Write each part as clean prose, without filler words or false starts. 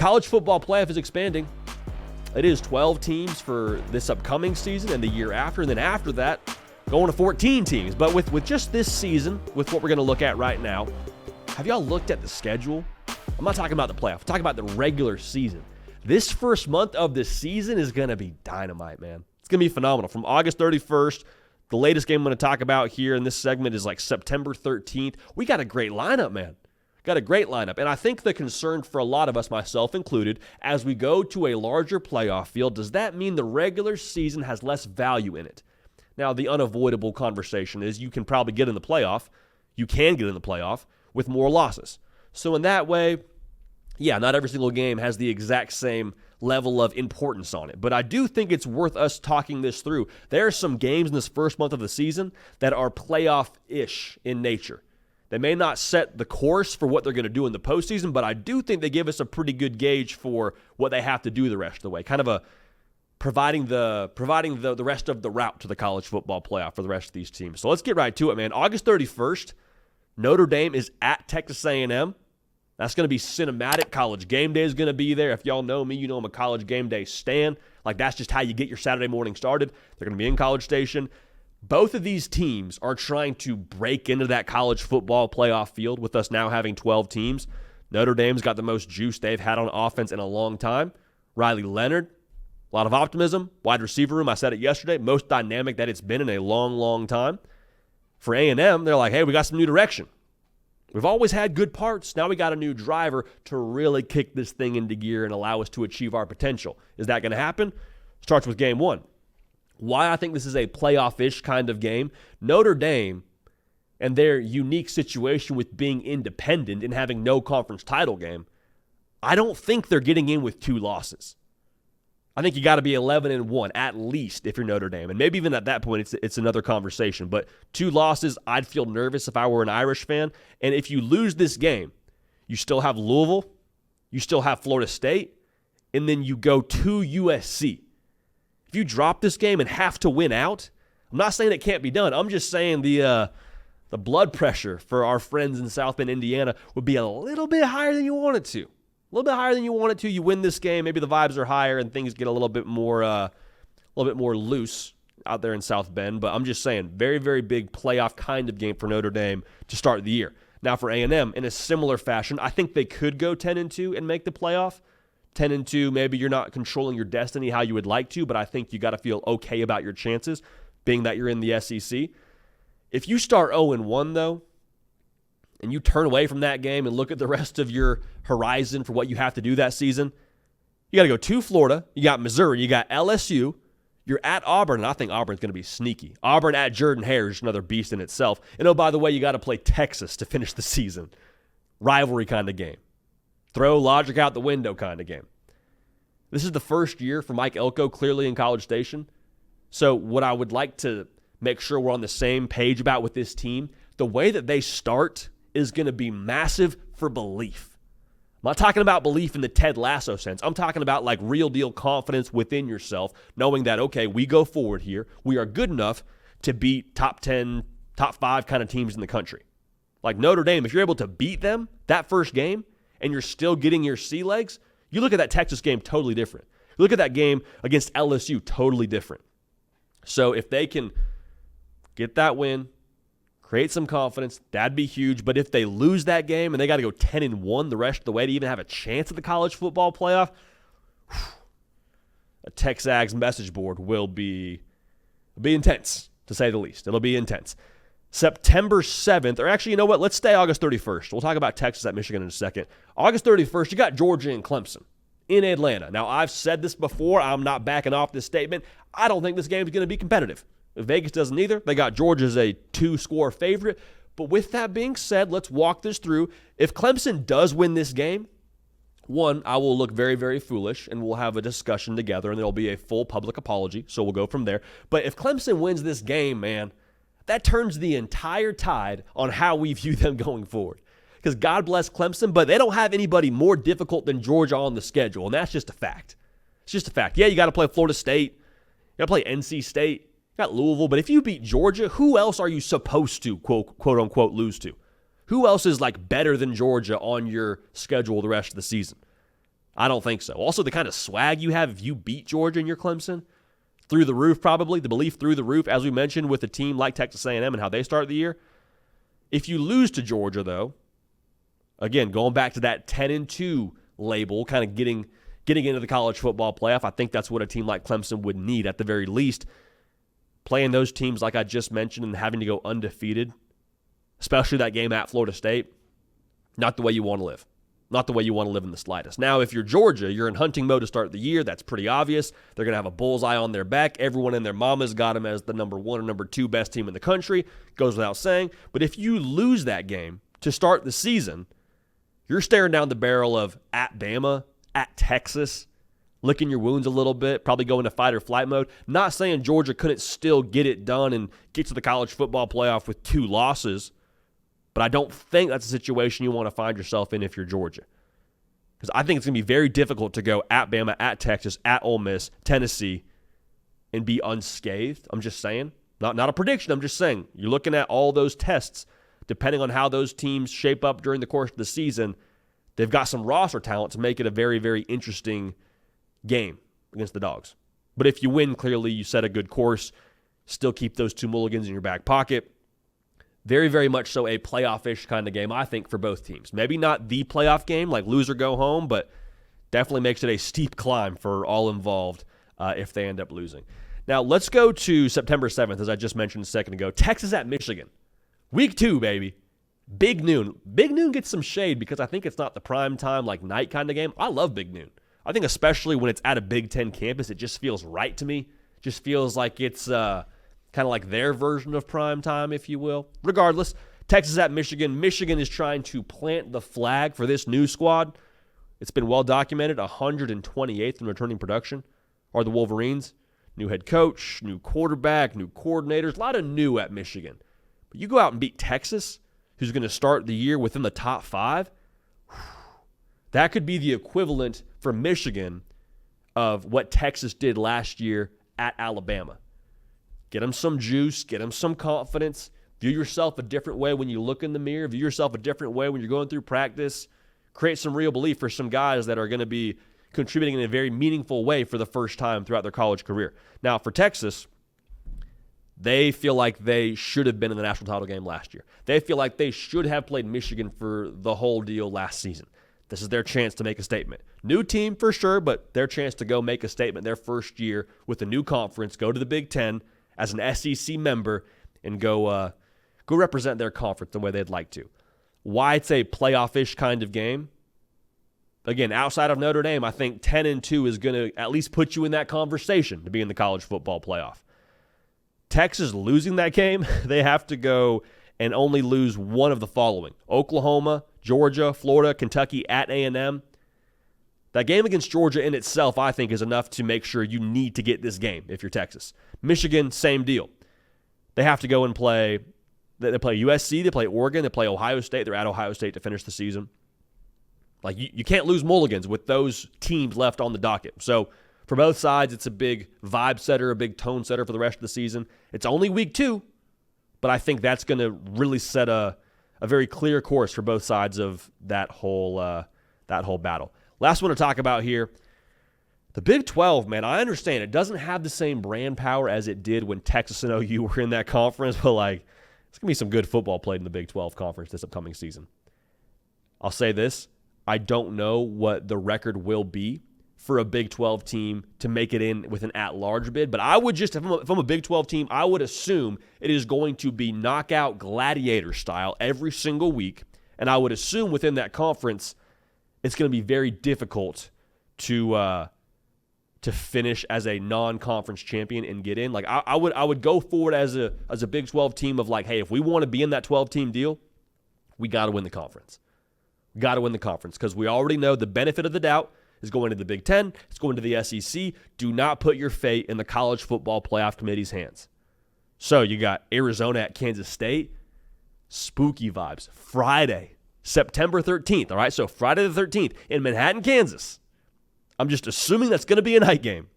college football playoff is expanding. It is 12 teams for this upcoming season and the year after, and then after that, going to 14 teams. But with just this season, with what we're going to look at right now, have y'all looked at the schedule? I'm not talking about the playoff. I'm talking about the regular season. This first month of the season is going to be dynamite, man. It's going to be phenomenal. From August 31st, the latest game I'm going to talk about here in this segment is like September 13th. We got a great lineup, man. Got a great lineup. And I think the concern for a lot of us, myself included, as we go to a larger playoff field, does that mean the regular season has less value in it? Now, the unavoidable conversation is you can probably get in the playoff. You can get in the playoff with more losses. So in that way, yeah, not every single game has the exact same level of importance on it. But I do think it's worth us talking this through. There are some games in this first month of the season that are playoff-ish in nature. They may not set the course for what they're going to do in the postseason, but I do think they give us a pretty good gauge for what they have to do the rest of the way. Kind of a providing the rest of the route to the college football playoff for the rest of these teams. So let's get right to it, man. August 31st, Notre Dame is at Texas A&M. That's going to be cinematic. College game day is going to be there. If y'all know me, you know I'm a college game day stan. Like, that's just how you get your Saturday morning started. They're going to be in College Station. Both of these teams are trying to break into that college football playoff field with us now having 12 teams. Notre Dame's got the most juice they've had on offense in a long time. Riley Leonard, a lot of optimism. Wide receiver room, I said it yesterday, most dynamic that it's been in a long, long time. For A&M, they're like, hey, we got some new direction. We've always had good parts. Now we got a new driver to really kick this thing into gear and allow us to achieve our potential. Is that going to happen? Starts with game one. Why I think this is a playoff-ish kind of game, Notre Dame and their unique situation with being independent and having no conference title game, I don't think they're getting in with 2 losses. I think you got to be 11-1 at least if you're Notre Dame. And maybe even at that point, it's another conversation. But 2 losses, I'd feel nervous if I were an Irish fan. And if you lose this game, you still have Louisville, you still have Florida State, and then you go to USC. If you drop this game and have to win out, I'm not saying it can't be done. I'm just saying the blood pressure for our friends in South Bend, Indiana would be a little bit higher than you want it to. A little bit higher than you want it to. You win this game, maybe the vibes are higher and things get a little bit more loose out there in South Bend. But I'm just saying, very, very big playoff kind of game for Notre Dame to start the year. Now for A&M, in a similar fashion, I think they could go 10-2 and make the playoff. 10-2, maybe you're not controlling your destiny how you would like to, but I think you got to feel okay about your chances, being that you're in the SEC. If you start 0-1, though, and you turn away from that game and look at the rest of your horizon for what you have to do that season, you got to go to Florida, you got Missouri, you got LSU, you're at Auburn, and I think Auburn's going to be sneaky. Auburn at Jordan-Hare is another beast in itself. And oh, by the way, you got to play Texas to finish the season. Rivalry kind of game. Throw logic out the window kind of game. This is the first year for Mike Elko clearly in College Station. So what I would like to make sure we're on the same page about with this team, the way that they start is going to be massive for belief. I'm not talking about belief in the Ted Lasso sense. I'm talking about like real deal confidence within yourself, knowing that, okay, we go forward here. We are good enough to beat top 10, top 5 kind of teams in the country. Like Notre Dame, if you're able to beat them that first game, and you're still getting your sea legs, you look at that Texas game totally different. You look at that game against LSU, totally different. So if they can get that win, create some confidence, that'd be huge. But if they lose that game and they got to go 10-1 the rest of the way to even have a chance at the college football playoff, a Texags message board will be intense, to say the least. It'll be intense. September 7th, or actually, you know what? Let's stay August 31st. We'll talk about Texas at Michigan in a second. August 31st, you got Georgia and Clemson in Atlanta. Now, I've said this before. I'm not backing off this statement. I don't think this game is going to be competitive. If Vegas doesn't either. They got Georgia as a 2-score favorite. But with that being said, let's walk this through. If Clemson does win this game, one, I will look very, very foolish, and we'll have a discussion together, and there'll be a full public apology. So we'll go from there. But if Clemson wins this game, man, that turns the entire tide on how we view them going forward. Because God bless Clemson, but they don't have anybody more difficult than Georgia on the schedule, and that's just a fact. It's just a fact. Yeah, you got to play Florida State. You got to play NC State. You got Louisville. But if you beat Georgia, who else are you supposed to, quote unquote, lose to? Who else is like better than Georgia on your schedule the rest of the season? I don't think so. Also, the kind of swag you have if you beat Georgia and you're Clemson, through the roof probably, the belief through the roof, as we mentioned with a team like Texas A&M and how they start the year. If you lose to Georgia, though, again, going back to that 10-2 label, kind of getting into the college football playoff, I think that's what a team like Clemson would need at the very least. Playing those teams like I just mentioned and having to go undefeated, especially that game at Florida State, not the way you want to live. Not the way you want to live in the slightest. Now, if you're Georgia, you're in hunting mode to start the year. That's pretty obvious. They're going to have a bullseye on their back. Everyone and their mama's got them as the number 1 or number 2 best team in the country. Goes without saying. But if you lose that game to start the season, you're staring down the barrel of at Bama, at Texas, licking your wounds a little bit, probably going to fight or flight mode. Not saying Georgia couldn't still get it done and get to the college football playoff with 2 losses, but I don't think that's a situation you want to find yourself in if you're Georgia. Because I think it's going to be very difficult to go at Bama, at Texas, at Ole Miss, Tennessee, and be unscathed. I'm just saying. Not a prediction. I'm just saying. You're looking at all those tests. Depending on how those teams shape up during the course of the season, they've got some roster talent to make it a very, very interesting game against the Dogs. But if you win, clearly you set a good course. Still keep those 2 mulligans in your back pocket. Very, very much so a playoff-ish kind of game, I think, for both teams. Maybe not the playoff game, like lose or go home, but definitely makes it a steep climb for all involved if they end up losing. Now, let's go to September 7th, as I just mentioned a second ago. Texas at Michigan. Week 2, baby. Big noon. Big noon gets some shade because I think it's not the prime time, like night kind of game. I love big noon. I think especially when it's at a Big Ten campus, it just feels right to me. Just feels like it's kind of like their version of prime time, if you will. Regardless, Texas at Michigan. Michigan is trying to plant the flag for this new squad. It's been well documented. 128th in returning production are the Wolverines. New head coach, new quarterback, new coordinators. A lot of new at Michigan. But you go out and beat Texas, who's going to start the year within the top 5. That could be the equivalent for Michigan of what Texas did last year at Alabama. Get them some juice. Get them some confidence. View yourself a different way when you look in the mirror. View yourself a different way when you're going through practice. Create some real belief for some guys that are going to be contributing in a very meaningful way for the first time throughout their college career. Now, for Texas, they feel like they should have been in the national title game last year. They feel like they should have played Michigan for the whole deal last season. This is their chance to make a statement. New team for sure, but their chance to go make a statement their first year with a new conference, go to the Big Ten as an SEC member, and go represent their conference the way they'd like to. Why it's a playoff-ish kind of game? Again, outside of Notre Dame, I think 10-2 is going to at least put you in that conversation to be in the college football playoff. Texas losing that game, they have to go and only lose one of the following: Oklahoma, Georgia, Florida, Kentucky at A&M. That game against Georgia in itself, I think, is enough to make sure you need to get this game if you're Texas. Michigan, same deal. They have to go and play. They play USC, they play Oregon, they play Ohio State. They're at Ohio State to finish the season. Like, you can't lose mulligans with those teams left on the docket. So for both sides, it's a big vibe setter, a big tone setter for the rest of the season. It's only week 2, but I think that's going to really set a very clear course for both sides of that whole battle. Last one to talk about here, the Big 12, man. I understand it doesn't have the same brand power as it did when Texas and OU were in that conference, but like, it's going to be some good football played in the Big 12 conference this upcoming season. I'll say this. I don't know what the record will be for a Big 12 team to make it in with an at-large bid, but I would just, if I'm a Big 12 team, I would assume it is going to be knockout gladiator style every single week, and I would assume within that conference it's going to be very difficult to finish as a non-conference champion and get in. Like I would go forward as a Big 12 team of like, hey, if we want to be in that 12-team deal, we got to win the conference. We got to win the conference because we already know the benefit of the doubt is going to the Big Ten. It's going to the SEC. Do not put your fate in the College Football Playoff Committee's hands. So you got Arizona at Kansas State. Spooky vibes. Friday, September 13th. All right, so Friday the 13th in Manhattan, Kansas. I'm just assuming that's going to be a night game.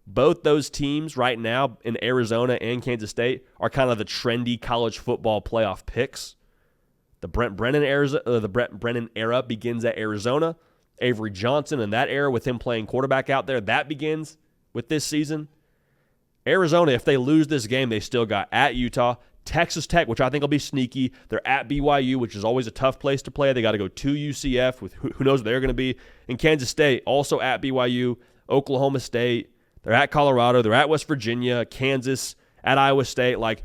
Both those teams right now in Arizona and Kansas State are kind of the trendy college football playoff picks. The Brent Brennan era begins at Arizona. Avery Johnson and that era with him playing quarterback out there, that begins with this season. Arizona, if they lose this game, they still got at Utah, Texas Tech, which I think will be sneaky. They're at BYU, which is always a tough place to play. They got to go to UCF, with who knows what they're going to be. And Kansas State, also at BYU, Oklahoma State. They're at Colorado. They're at West Virginia, Kansas, at Iowa State. Like,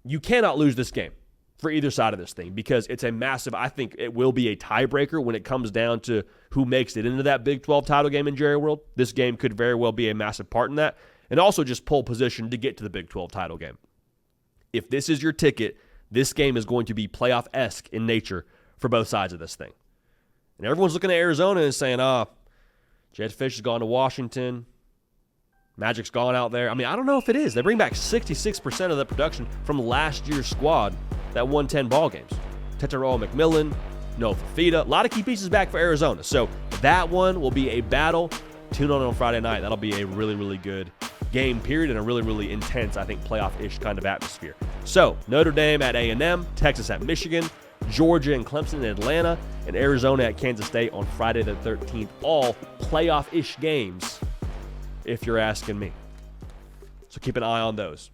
you cannot lose this game for either side of this thing because it's a massive, I think it will be a tiebreaker when it comes down to who makes it into that Big 12 title game in Jerry World. This game could very well be a massive part in that. And also just pole position to get to the Big 12 title game. If this is your ticket, this game is going to be playoff-esque in nature for both sides of this thing. And everyone's looking at Arizona and saying, Jed Fish has gone to Washington. Magic's gone out there. I mean, I don't know if it is. They bring back 66% of the production from last year's squad that won 10 ball games. Tetairoa McMillan, Noah Fafita, a lot of key pieces back for Arizona. So that one will be a battle. Tune on Friday night. That'll be a really, really good game period and a really, really intense, I think, playoff-ish kind of atmosphere. So Notre Dame at A&M, Texas at Michigan, Georgia and Clemson in Atlanta, and Arizona at Kansas State on Friday the 13th. All playoff-ish games, if you're asking me. So keep an eye on those.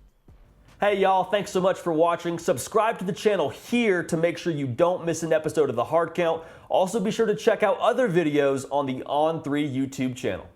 Hey y'all, thanks so much for watching. Subscribe to the channel here to make sure you don't miss an episode of The Hard Count. Also be sure to check out other videos on the On3 YouTube channel.